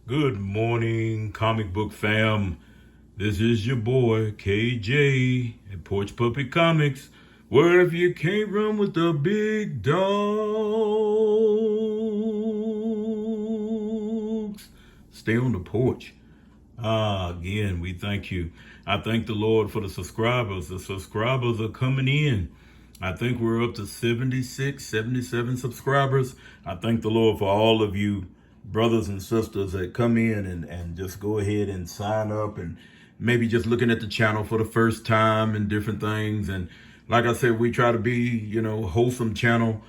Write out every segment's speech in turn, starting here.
Good morning, comic book fam. This is your boy, KJ, at Porch Puppy Comics, where if you can't run with the big dogs, stay on the porch. Again, we thank you. I thank the Lord for the subscribers. The subscribers are coming in. I think we're up to 76, 77 subscribers. I thank the Lord for all of you brothers and sisters that come in and just go ahead and sign up and maybe just looking at the channel for the first time and different things. And like I said, we try to be, wholesome channel.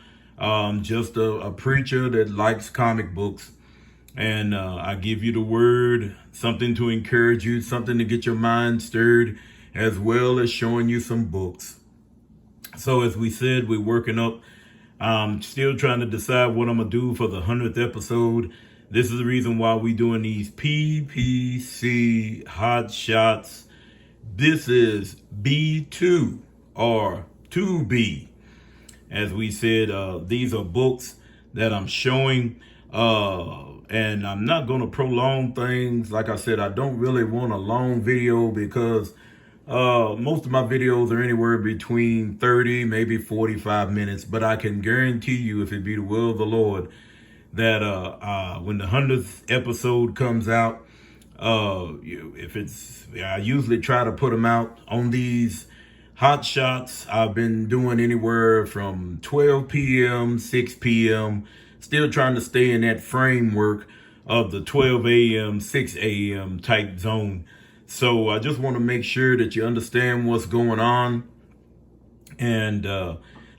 Just a preacher that likes comic books. And I give you the word, something to encourage you, something to get your mind stirred, as well as showing you some books. So as we said, we're working up. I'm still trying to decide what I'm going to do for the 100th episode. This is the reason why we're doing these PPC Hot Shots. This is B2 or 2B. As we said, these are books that I'm showing. And I'm not going to prolong things. Like I said, I don't really want a long video because most of my videos are anywhere between 30, maybe 45 minutes. But I can guarantee you, if it be the will of the Lord, that when the 100th episode comes out, I usually try to put them out on these hot shots. I've been doing anywhere from 12 p.m., 6 p.m., still trying to stay in that framework of the 12 a.m., 6 a.m. type zone. So I just want to make sure that you understand what's going on. And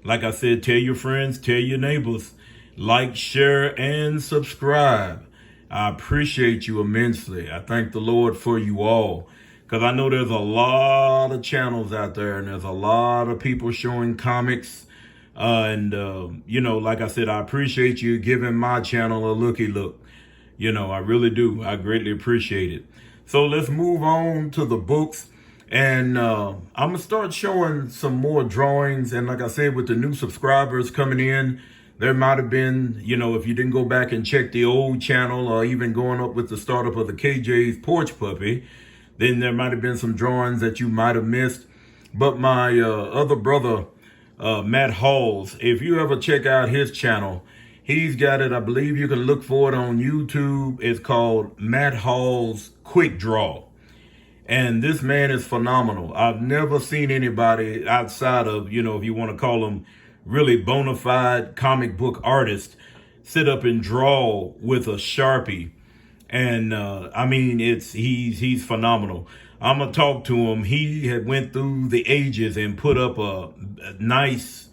like I said, tell your friends, tell your neighbors, like, share, and subscribe. I appreciate you immensely. I thank the Lord for you all, because I know there's a lot of channels out there and there's a lot of people showing comics. Like I said, I appreciate you giving my channel a looky look. I really do. I greatly appreciate it. So let's move on to the books. And I'm going to start showing some more drawings. And like I said, with the new subscribers coming in, there might have been, if you didn't go back and check the old channel or even going up with the startup of the KJ's Porch Puppy, then there might have been some drawings that you might have missed. But my other brother, Matt Halls, if you ever check out his channel, he's got it. I believe you can look for it on YouTube. It's called Matt Hall's Quick Draw. And this man is phenomenal. I've never seen anybody outside of, if you want to call them really bona fide comic book artists, sit up and draw with a Sharpie. And he's phenomenal. I'm gonna talk to him. He had went through the ages and put up a nice,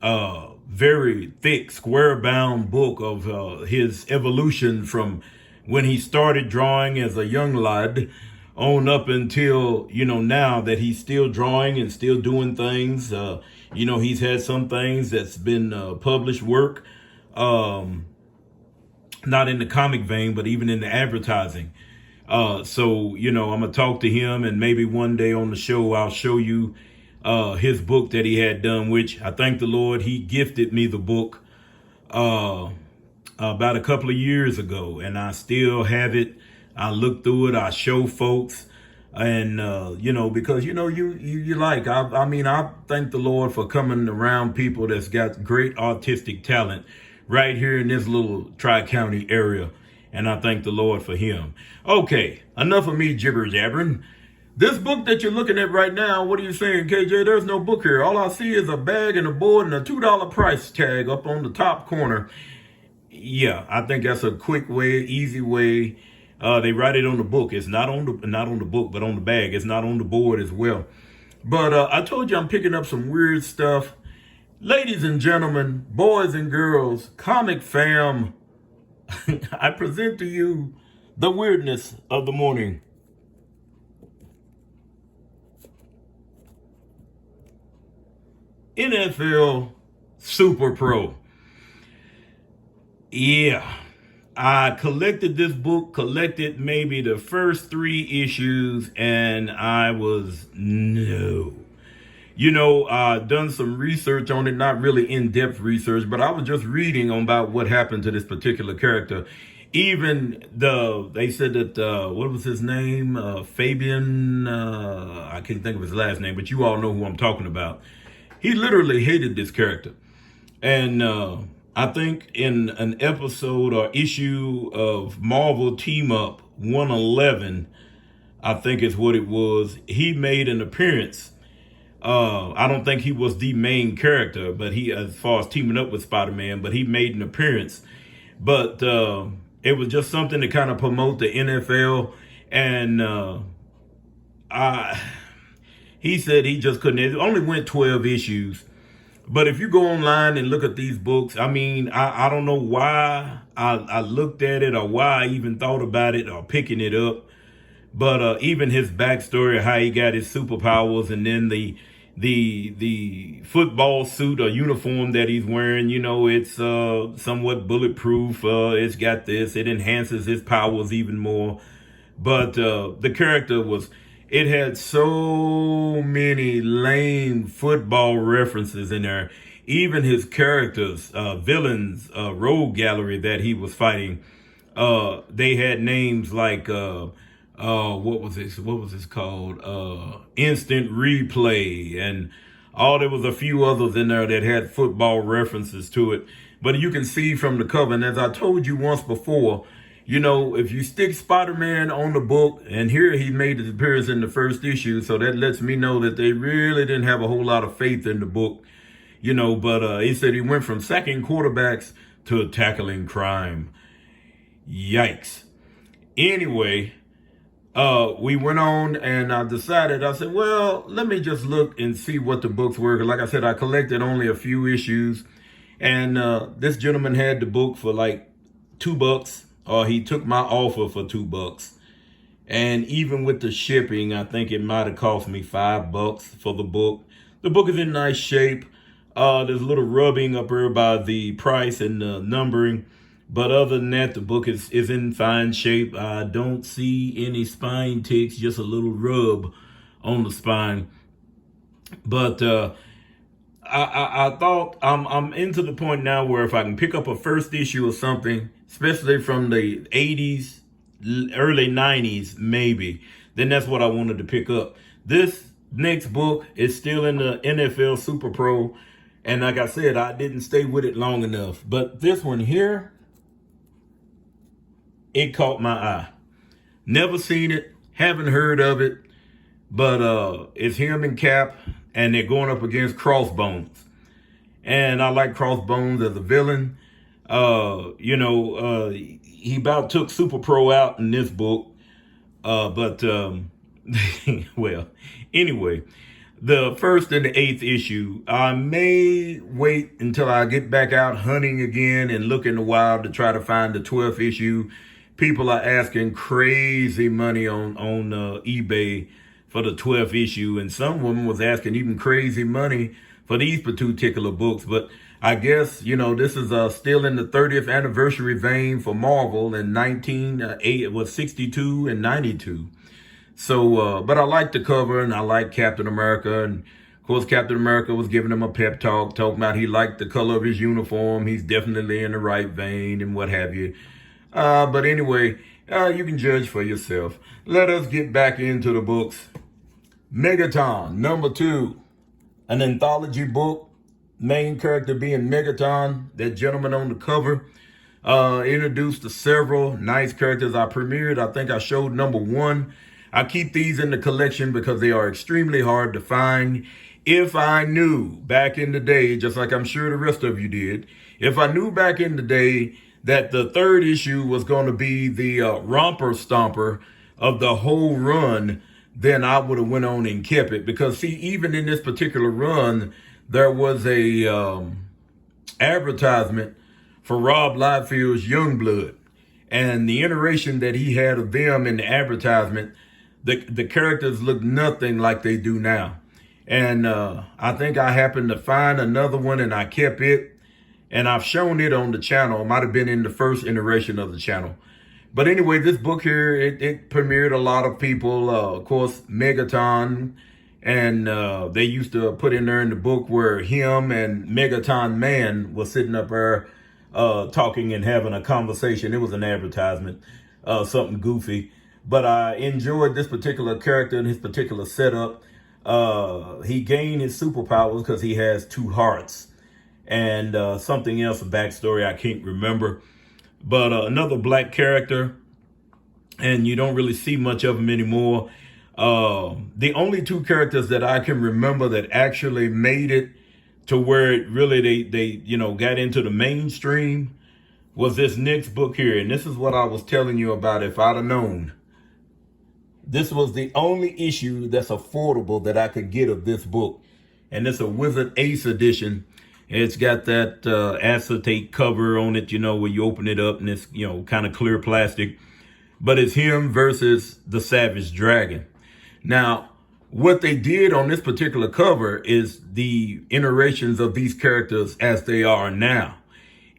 very thick, square-bound book of his evolution from when he started drawing as a young lad on up until, now that he's still drawing and still doing things. He's had some things that's been published work, not in the comic vein, but even in the advertising. I'm going to talk to him, and maybe one day on the show, I'll show you his book that he had done, which I thank the Lord, he gifted me the book about a couple of years ago, and I still have it. I look through it, I show folks, and because I thank the Lord for coming around people that's got great artistic talent right here in this little Tri-County area, and I thank the Lord for him. Okay, enough of me jibber-jabbering. This book that you're looking at right now, what are you saying, KJ? There's no book here. All I see is a bag and a board and a $2 price tag up on the top corner. Yeah, I think that's a quick way, easy way. They write it on the book. It's not on the book, but on the bag. It's not on the board as well. But I told you I'm picking up some weird stuff. Ladies and gentlemen, boys and girls, comic fam, I present to you the weirdness of the morning. NFL Super Pro. Yeah, I collected this book, collected maybe the first 3 issues, and I was no. Done some research on it, not really in-depth research, but I was just reading about what happened to this particular character. Even they said that, what was his name? Fabian, I can't think of his last name, but you all know who I'm talking about. He literally hated this character. And I think in an episode or issue of Marvel Team Up 111, I think is what it was, he made an appearance. I don't think he was the main character, but he, as far as teaming up with Spider-Man, but he made an appearance. But it was just something to kind of promote the NFL. And he said he just couldn't. It only went 12 issues. But if you go online and look at these books, I mean, I don't know why I looked at it or why I even thought about it or picking it up. But even his backstory, how he got his superpowers, and then the football suit or uniform that he's wearing, you know, it's somewhat bulletproof. It's got this. It enhances his powers even more. But the character it had so many lame football references in there. Even his characters, villains, rogue gallery that he was fighting, they had names like what was this called? Instant Replay, and there was a few others in there that had football references to it. But you can see from the cover, and as I told you once before, you know, if you stick Spider-Man on the book, and here he made his appearance in the first issue, so that lets me know that they really didn't have a whole lot of faith in the book, you know. But he said he went from sacking quarterbacks to tackling crime. Yikes. Anyway, we went on, and I said, well, let me just look and see what the books were. Like I said, I collected only a few issues, and this gentleman had the book for like $2. Or he took my offer for $2. And even with the shipping, I think it might have cost me $5 for the book. The book is in nice shape. There's a little rubbing up here by the price and the numbering. But other than that, the book is in fine shape. I don't see any spine ticks, just a little rub on the spine. But I thought I'm into the point now where if I can pick up a first issue or something, especially from the 80s, early 90s, maybe, then that's what I wanted to pick up. This next book is still in the NFL Super Pro. And like I said, I didn't stay with it long enough. But this one here, it caught my eye. Never seen it, haven't heard of it, but it's him and Cap, and they're going up against Crossbones. And I like Crossbones as a villain. He about took Super Pro out in this book. Well, anyway, the first and the 8th issue, I may wait until I get back out hunting again and look in the wild to try to find the 12th issue. People are asking crazy money on eBay for the 12th issue, and some woman was asking even crazy money for these particular books. But I guess, you know, this is still in the 30th anniversary vein for Marvel in 62 and 92. So, but I like the cover, and I like Captain America. And of course, Captain America was giving him a pep talk, talking about he liked the color of his uniform. He's definitely in the right vein and what have you. But anyway, you can judge for yourself. Let us get back into the books. Megaton, number 2, an anthology book. Main character being Megaton, that gentleman on the cover. Introduced to several nice characters. I think I showed number 1. I keep these in the collection because they are extremely hard to find. If I knew back in the day, just like I'm sure the rest of you did, if I knew back in the day that the 3rd issue was going to be the romper stomper of the whole run, then I would have went on and kept it. Because see, even in this particular run, there was a advertisement for Rob Liefeld's Youngblood, and the iteration that he had of them in the advertisement, the characters look nothing like they do now. And I think I happened to find another one, and I kept it, and I've shown it on the channel. It might have been in the first iteration of the channel. But anyway, this book here, it premiered a lot of people. Of course, Megaton. And they used to put in there in the book where him and Megaton Man was sitting up there talking and having a conversation. It was an advertisement, something goofy. But I enjoyed this particular character and his particular setup. He gained his superpowers because he has two hearts. And something else, a backstory I can't remember. But another black character, and you don't really see much of him anymore. The only two characters that I can remember that actually made it to where it really they got into the mainstream was this next book here. And this is what I was telling you about. If I'd have known, this was the only issue that's affordable that I could get of this book. And it's a Wizard Ace edition. It's got that acetate cover on it, where you open it up and it's, kind of clear plastic. But it's him versus the Savage Dragon. Now, what they did on this particular cover is the iterations of these characters as they are now.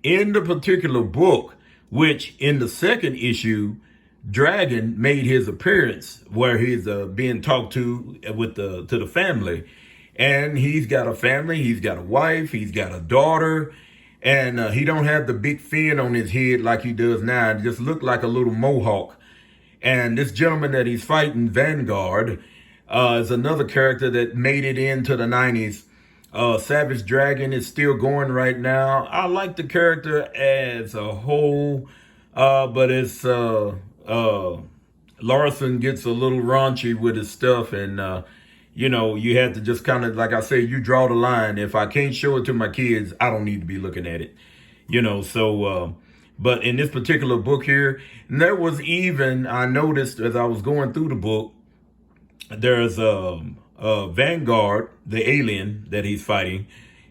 In the particular book, which in the second issue, Dragon made his appearance where he's being talked to to the family. And he's got a family, he's got a wife, he's got a daughter, and he don't have the big fin on his head like he does now. It just looked like a little mohawk. And this gentleman that he's fighting, Vanguard, is another character that made it into the 90s. Savage Dragon is still going right now. I like the character as a whole, but it's Larson gets a little raunchy with his stuff, and you have to just kind of, like I say, you draw the line. If I can't show it to my kids, I don't need to be looking at it, but in this particular book here, there was even, I noticed as I was going through the book, there's Vanguard, the alien that he's fighting,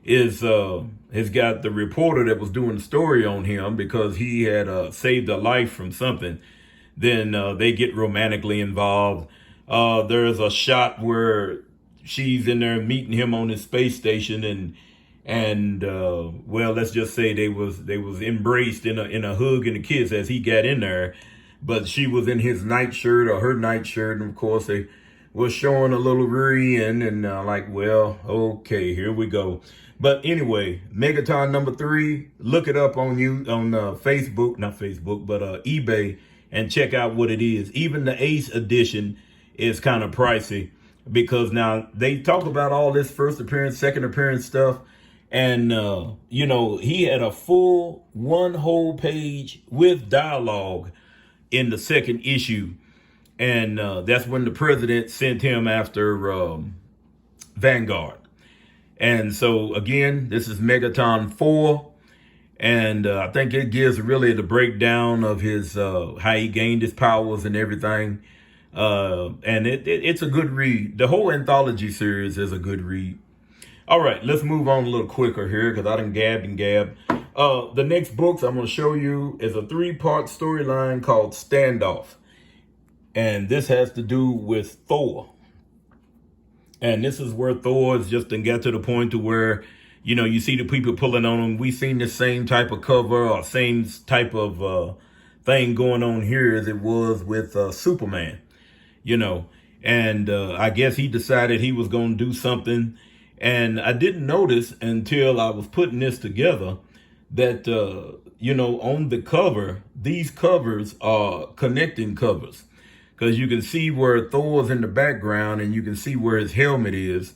has got the reporter that was doing the story on him because he had saved a life from something. Then they get romantically involved. There's a shot where she's in there meeting him on his space station, and well, let's just say they was embraced in a hug and a kiss as he got in there, but she was in his nightshirt or her nightshirt, and of course they was showing a little rear end, and like, well, okay, here we go. But anyway, Megaton number 3, look it up on Facebook, not Facebook, but eBay, and check out what it is. Even the Ace edition is kind of pricey because now they talk about all this first appearance, second appearance stuff. And, he had a full one whole page with dialogue in the second issue. And that's when the president sent him after Vanguard. And so, again, this is Megaton 4. And I think it gives really the breakdown of his how he gained his powers and everything. And it's a good read. The whole anthology series is a good read. All right, let's move on a little quicker here because I done gabbed and gabbed. The next books I'm going to show you is a 3-part storyline called Standoff. And this has to do with Thor. And this is where Thor is just got to the point to where, you see the people pulling on him. We've seen the same type of cover or same type of thing going on here as it was with Superman, And I guess he decided he was going to do something. And I didn't notice until I was putting this together that, on the cover, these covers are connecting covers. Because you can see where Thor's in the background and you can see where his helmet is,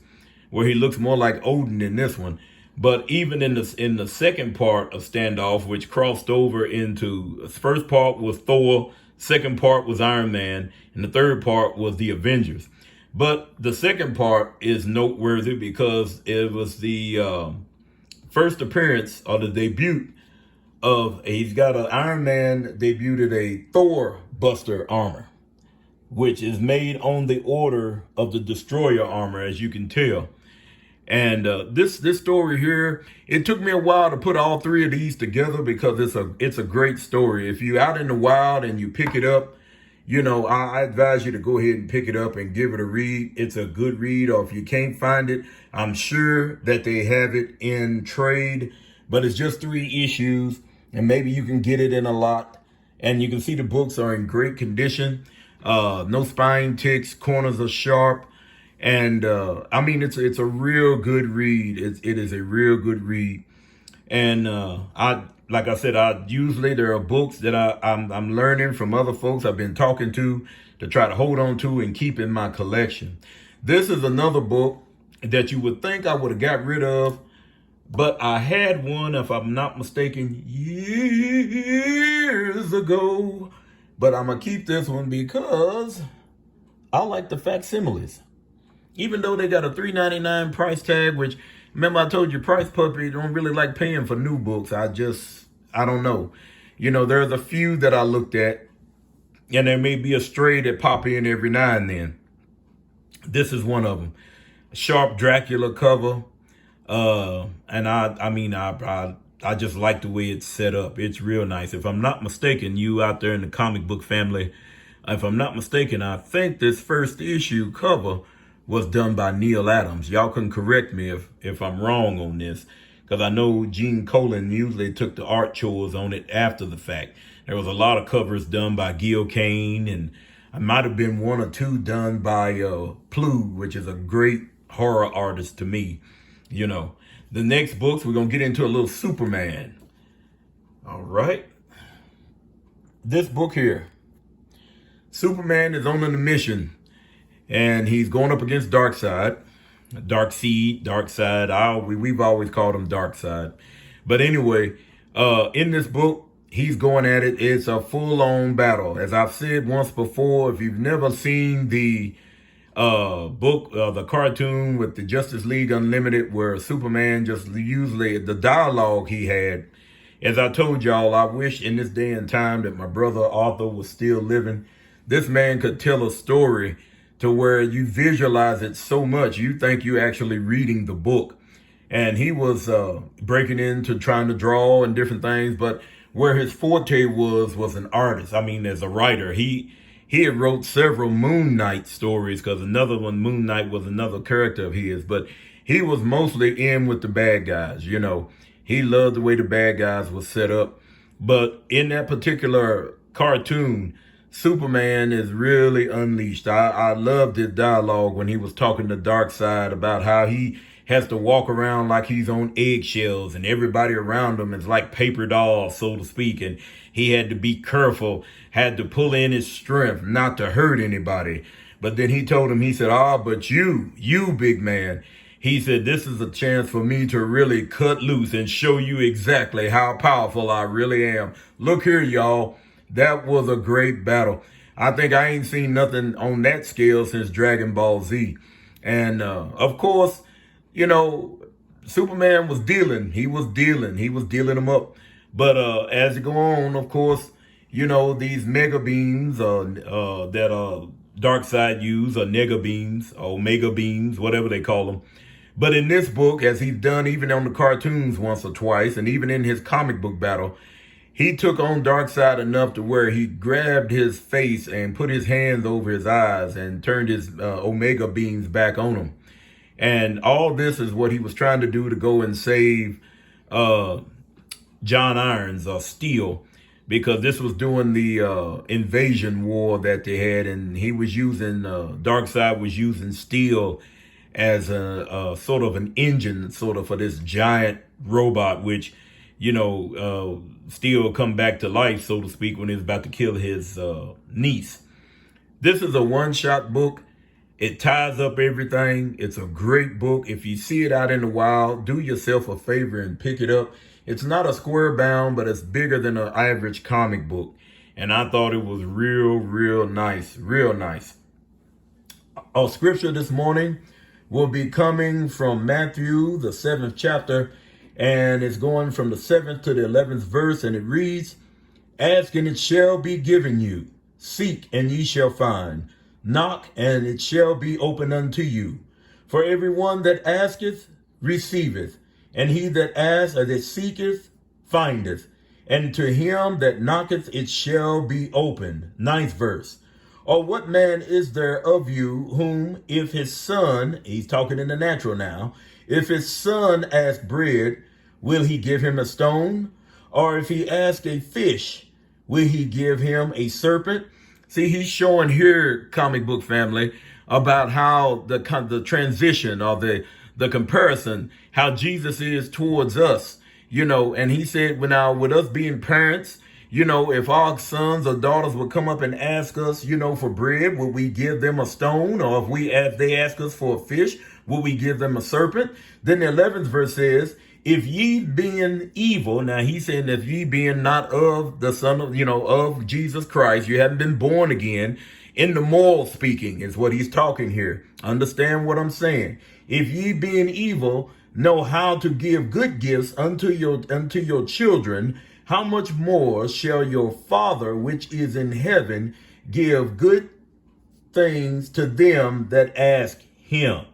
where he looks more like Odin in this one. But even in the second part of Standoff, which crossed over into, the first part was Thor, second part was Iron Man, and the third part was the Avengers. But the second part is noteworthy because it was the first appearance or the debut of, he's got an Iron Man debuted a Thor Buster armor, which is made on the order of the Destroyer armor, as you can tell. And this story here, it took me a while to put all 3 of these together because it's a great story. If you're out in the wild and you pick it up, I advise you to go ahead and pick it up and give it a read. It's a good read. Or if you can't find it, I'm sure that they have it in trade, but it's just 3 issues and maybe you can get it in a lot. And you can see the books are in great condition. No spine ticks, corners are sharp. And I mean, it's a real good read. It is a real good read. And I like I said, usually there are books that I'm learning from other folks I've been talking to try to hold on to and keep in my collection. This is another book that you would think I would have got rid of, but I had one, if I'm not mistaken, years ago. But I'm going to keep this one because I like the facsimiles. Even though they got a $3.99 price tag, which, remember I told you, Price Puppy don't really like paying for new books. I don't know. You know, there's a few that I looked at, and there may be a stray that pop in every now and then. This is one of them. Sharp Dracula cover. And I just like the way it's set up. It's real nice. If I'm not mistaken, you out there in the comic book family, if I'm not mistaken, I think this first issue cover was done by Neil Adams. Y'all can correct me if I'm wrong on this, because I know Gene Colan usually took the art chores on it after the fact. There was a lot of covers done by Gil Kane, and I might have been one or two done by Plu, which is a great horror artist to me. You know, the next books, we're going to get into a little Superman. All right. This book here, Superman is on a mission, and he's going up against Darkseid. Darkseid. We've always called him Darkseid. But anyway, in this book, he's going at it. It's a full-on battle. As I've said once before, if you've never seen the book, the cartoon with the Justice League Unlimited, where Superman just usually, the dialogue he had, as I told y'all, I wish in this day and time that my brother Arthur was still living. This man could tell a story to where you visualize it so much, you think you're actually reading the book. And he was breaking into trying to draw and different things, but where his forte was an artist. I mean, as a writer, he had wrote several Moon Knight stories, because another one, Moon Knight, was another character of his, but he was mostly in with the bad guys, you know. He loved the way the bad guys were set up. But in that particular cartoon, Superman is really unleashed. I loved his dialogue when he was talking to Darkseid about how he has to walk around like he's on eggshells, and everybody around him is like paper dolls, so to speak. And he had to be careful, had to pull in his strength not to hurt anybody. But then he told him, he said, but you big man, he said, this is a chance for me to really cut loose and show you exactly how powerful I really am. Look here, y'all. That was a great battle. I think I ain't seen nothing on that scale since Dragon Ball Z. And, of course, you know, Superman was dealing. He was dealing them up. But as you go on, of course, you know, these mega beams that Darkseid use, or nega beams, or omega beams, whatever they call them. But in this book, as he's done even on the cartoons once or twice, and even in his comic book battle, he took on Darkseid enough to where he grabbed his face and put his hands over his eyes and turned his omega beams back on him. And all this is what he was trying to do to go and save John Irons, or Steel, because this was during the invasion war that they had, and he was using, Darkseid was using Steel as a sort of an engine, sort of, for this giant robot, which, you know, Steel come back to life, so to speak, when he was about to kill his niece. This is a one-shot book. It ties up everything. It's a great book. If you see it out in the wild, do yourself a favor and pick it up. It's not a square bound, but it's bigger than an average comic book. And I thought it was real nice, real nice. Our scripture this morning will be coming from Matthew, the 7th chapter, and it's going from the 7th to the 11th verse, and it reads, "Ask and it shall be given you. Seek and ye shall find. Knock and it shall be opened unto you. For everyone that asketh receiveth, and he that asketh or that seeketh findeth, and to him that knocketh it shall be opened." 9th verse. "Or what man is there of you whom, if his son," he's talking in the natural now, "if his son ask bread, will he give him a stone? Or if he ask a fish, will he give him a serpent?" See, he's showing here, comic book family, about how the transition, or the comparison, how Jesus is towards us. And he said, when now with us being parents, if our sons or daughters would come up and ask us, for bread, would we give them a stone? Or if they ask us for a fish, will we give them a serpent? Then the 11th verse says, if ye being evil, now he's saying if ye being not of the son of, of Jesus Christ, you haven't been born again, in the moral speaking is what he's talking here. Understand what I'm saying. If ye being evil know how to give good gifts unto your children, how much more shall your Father which is in heaven give good things to them that ask him?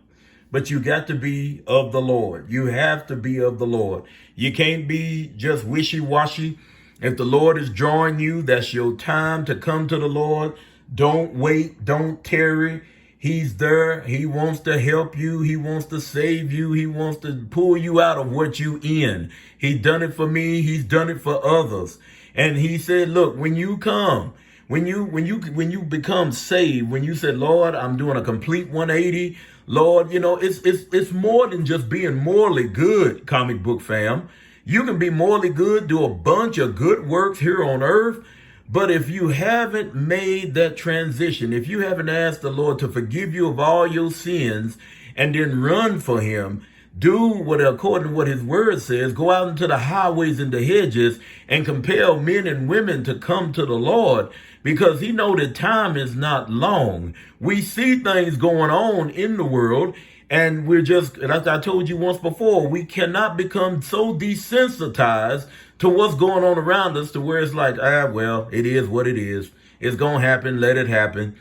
But you got to be of the Lord. You have to be of the Lord. You can't be just wishy-washy. If the Lord is drawing you, that's your time to come to the Lord. Don't wait. Don't tarry. He's there. He wants to help you. He wants to save you. He wants to pull you out of what you in. He done it for me. He's done it for others. And he said, look, when you come, when you become saved, when you say, Lord, I'm doing a complete 180, Lord, it's more than just being morally good, comic book fam. You can be morally good, do a bunch of good works here on earth. But if you haven't made that transition, if you haven't asked the Lord to forgive you of all your sins and then run for him, do what, according to what his word says, go out into the highways and the hedges and compel men and women to come to the Lord, because he know that time is not long. We see things going on in the world, and as I told you once before, we cannot become so desensitized to what's going on around us to where it's like, well, it is what it is. It's going to happen. Let it happen.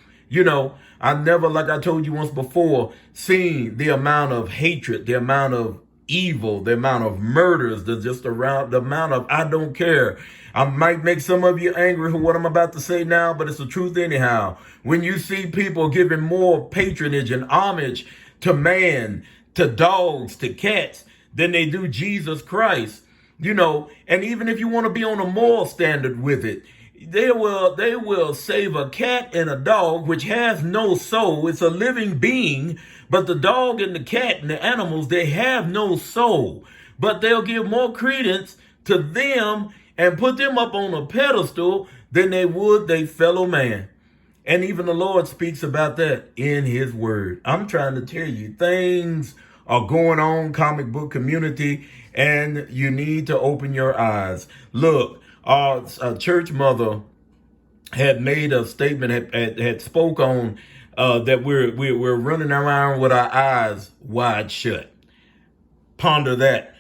I've never, like I told you once before, seen the amount of hatred, the amount of evil, the amount of murders, the amount of I don't care. I might make some of you angry for what I'm about to say now, but it's the truth anyhow. When you see people giving more patronage and homage to man, to dogs, to cats, than they do Jesus Christ, and even if you want to be on a moral standard with it, they will save a cat and a dog, which has no soul. It's a living being, but the dog and the cat and the animals, they have no soul. But they'll give more credence to them and put them up on a pedestal than they would their fellow man. And even the Lord speaks about that in his word. I'm trying to tell you, things are going on, comic book community, and you need to open your eyes. Look, a church mother had made a statement, had spoke on that we're running around with our eyes wide shut. Ponder that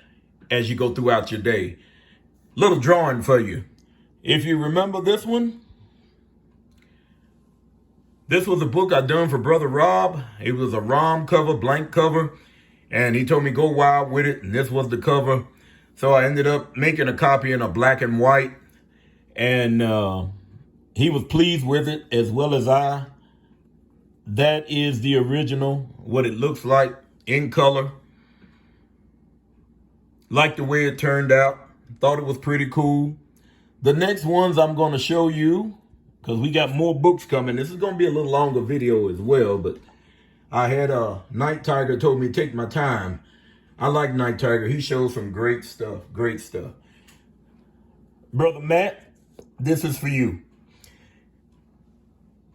as you go throughout your day. Little drawing for you. If you remember this one, this was a book I done for Brother Rob. It was a ROM cover, blank cover, and he told me go wild with it, and this was the cover. So I ended up making a copy in a black and white, and he was pleased with it as well as I. That is the original, what it looks like in color. Like the way it turned out. Thought it was pretty cool. The next ones I'm going to show you, because we got more books coming. This is going to be a little longer video as well, but I had Night Tiger told me to take my time. I like Night Tiger. He shows some great stuff, great stuff. Brother Matt, this is for you.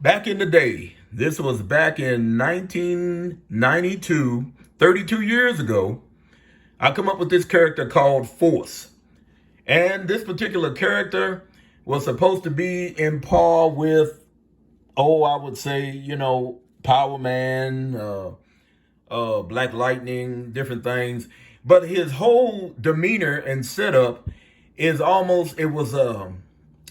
Back in the day, this was back in 1992, 32 years ago, I come up with this character called Force. And this particular character was supposed to be in par with, I would say, Power Man, Black Lightning, different things. But his whole demeanor and setup is almost, it was a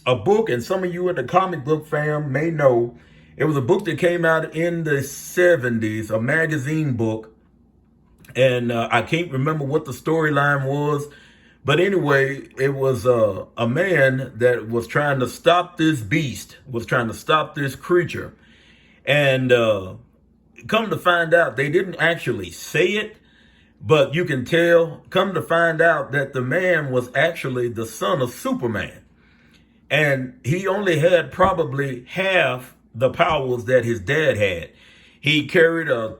book, and some of you in the comic book fam may know, it was a book that came out in the 70s, a magazine book. And I can't remember what the storyline was. But anyway, it was a man that was trying to stop this beast, was trying to stop this creature. And come to find out, they didn't actually say it, but you can tell, come to find out that the man was actually the son of Superman. And he only had probably half the powers that his dad had. He carried a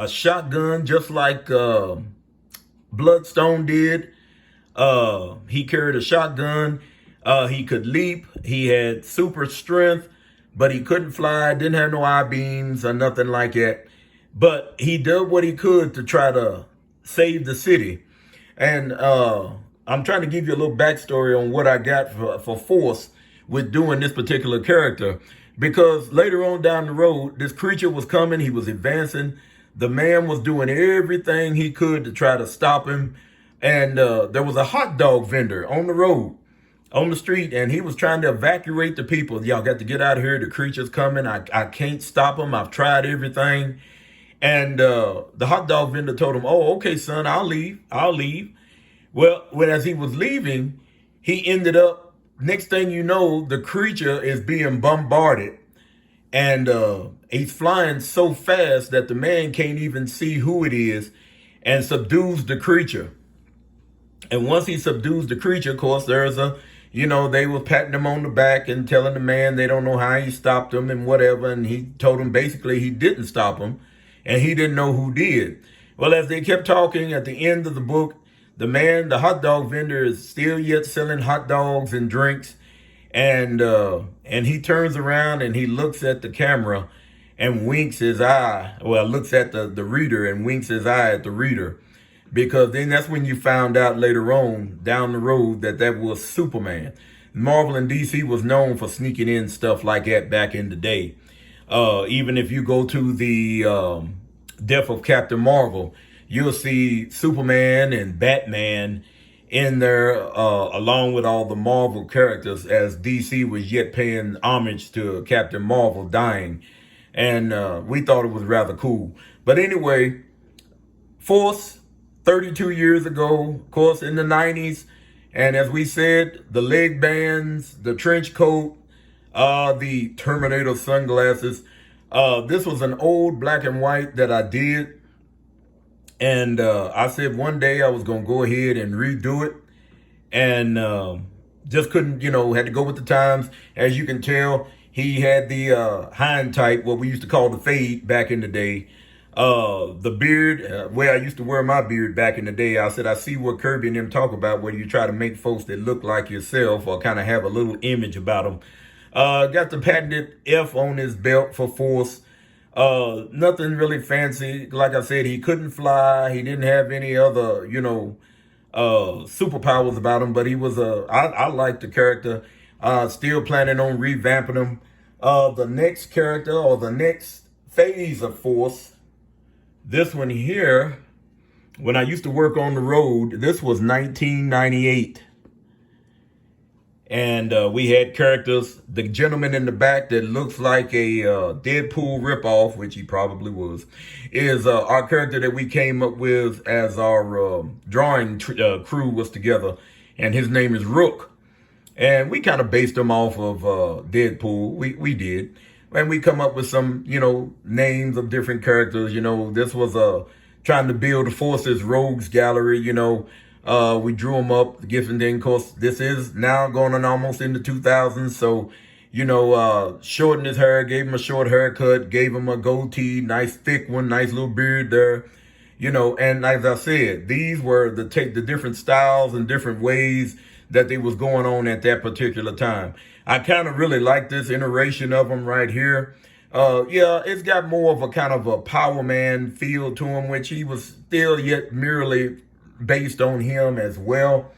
shotgun just like Bloodstone did. He carried a shotgun. He could leap. He had super strength, but he couldn't fly. Didn't have no eye beams or nothing like that. But he did what he could to try to save the city. And I'm trying to give you a little backstory on what I got for force with doing this particular character. Because later on down the road, this creature was coming. He was advancing. The man was doing everything he could to try to stop him. And there was a hot dog vendor on the road, on the street, and he was trying to evacuate the people. Y'all got to get out of here. The creature's coming. I can't stop him. I've tried everything. And the hot dog vendor told him, "Oh, okay, son, I'll leave. I'll leave." Well, as he was leaving, he ended up, next thing you know, the creature is being bombarded. And he's flying so fast that the man can't even see who it is, and subdues the creature. And once he subdues the creature, of course, they were patting him on the back and telling the man they don't know how he stopped him and whatever. And he told him basically he didn't stop him and he didn't know who did. Well, as they kept talking at the end of the book, the hot dog vendor, is still yet selling hot dogs and drinks. And he turns around and he looks at the camera and winks his eye. Well, looks at the reader and winks his eye at the reader. Because then that's when you found out later on down the road that was Superman. Marvel and DC was known for sneaking in stuff like that back in the day. Even if you go to the Death of Captain Marvel, you'll see Superman and Batman in there along with all the Marvel characters, as DC was yet paying homage to Captain Marvel dying. And we thought it was rather cool. But anyway, Force, 32 years ago, of course, in the 90s. And as we said, the leg bands, the trench coat, the Terminator sunglasses. This was an old black and white that I did. And I said one day I was going to go ahead and redo it. And just couldn't, had to go with the times. As you can tell, he had the hind type, what we used to call the fade back in the day. The beard, where I used to wear my beard back in the day, I said, I see what Kirby and them talk about, where you try to make folks that look like yourself or kind of have a little image about them. Got the patented F on his belt for force. Nothing really fancy. Like I said, he couldn't fly. He didn't have any other, superpowers about him, but he was I liked the character. Still planning on revamping him. The next character or the next phase of force, this one here, when I used to work on the road, this was 1998. And we had characters, the gentleman in the back that looks like a Deadpool ripoff, which he probably was, is our character that we came up with as our drawing crew was together. And his name is Rook. And we kind of based him off of Deadpool. We did. And we come up with some, names of different characters. This was trying to build the Forces Rogues Gallery, we drew them up, and then, of course, this is now going on almost into 2000s. So, shortened his hair, gave him a short haircut, gave him a goatee, nice thick one, nice little beard there, and as I said, these were the different styles and different ways that they was going on at that particular time. I kind of really like this iteration of him right here. Yeah, it's got more of a kind of a Power Man feel to him, which he was still yet merely based on him as well.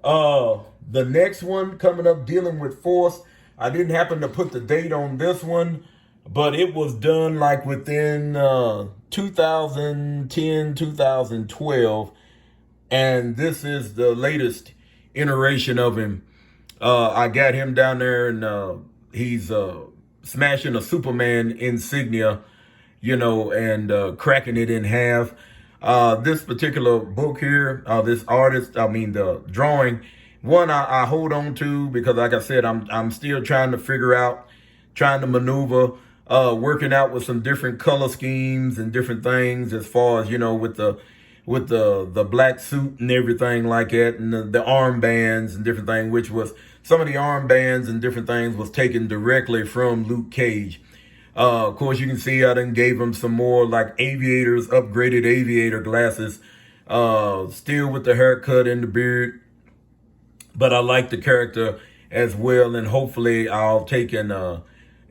The next one coming up, dealing with force, I didn't happen to put the date on this one, but it was done like within 2010, 2012. And this is the latest iteration of him. I got him down there and he's smashing a Superman insignia, and cracking it in half. This particular book here, the drawing, one I hold on to because, like I said, I'm still trying to figure out, trying to maneuver, working out with some different color schemes and different things as far as, with the black suit and everything like that, and the armbands and different things, which was some of the armbands and different things was taken directly from Luke Cage. Of course, you can see I done gave him some more like upgraded aviator glasses, Still with the haircut and the beard, but I like the character as well, and hopefully I'll take and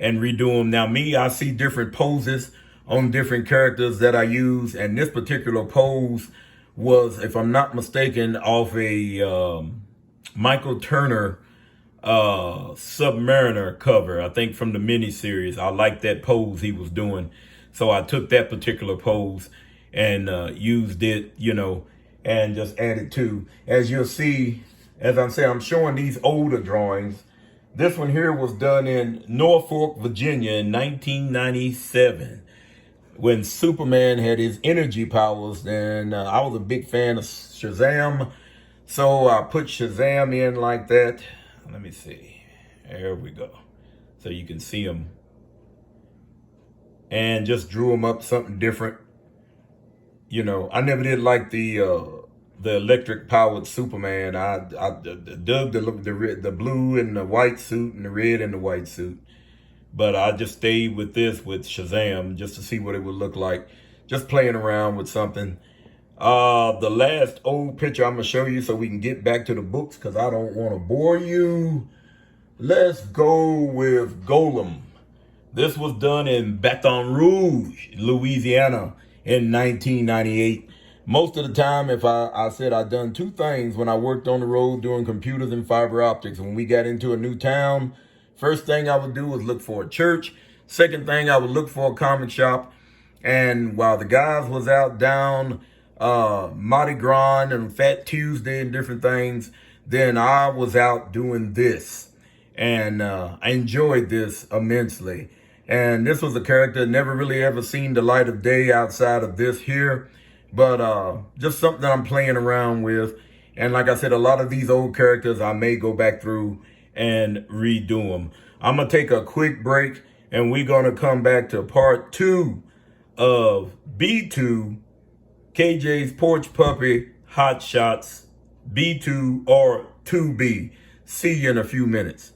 redo them. Now, me, I see different poses on different characters that I use, and this particular pose was, if I'm not mistaken, off a Michael Turner Submariner cover, I think from the miniseries. I like that pose he was doing, so I took that particular pose and used it, you know, and just added to. As you'll see, as I'm saying, I'm showing these older drawings. This one here was done in Norfolk, Virginia in 1997 when Superman had his energy powers, and I was a big fan of Shazam, so I put Shazam in like that. Let me see. There we go. So you can see him. And just drew him up something different. You know, I never did like the electric powered Superman. I dug the blue and the white suit and the red and the white suit. But I just stayed with this with Shazam just to see what it would look like. Just playing around with something. The last old picture I'm going to show you so we can get back to the books because I don't want to bore you. Let's go with Golem. This was done in Baton Rouge, Louisiana in 1998. Most of the time, if I said I'd done two things when I worked on the road doing computers and fiber optics. When we got into a new town, first thing I would do was look for a church. Second thing, I would look for a comic shop. And while the guys was out down Mardi Gras and Fat Tuesday and different things, then I was out doing this, and I enjoyed this immensely. And this was a character never really ever seen the light of day outside of this here, but just something I'm playing around with. And like I said, a lot of these old characters I may go back through and redo them. I'm gonna take a quick break, and we're gonna come back to part 2 of B2 KJ's Porch Puppy Hot Shots B2 or 2B. See you in a few minutes.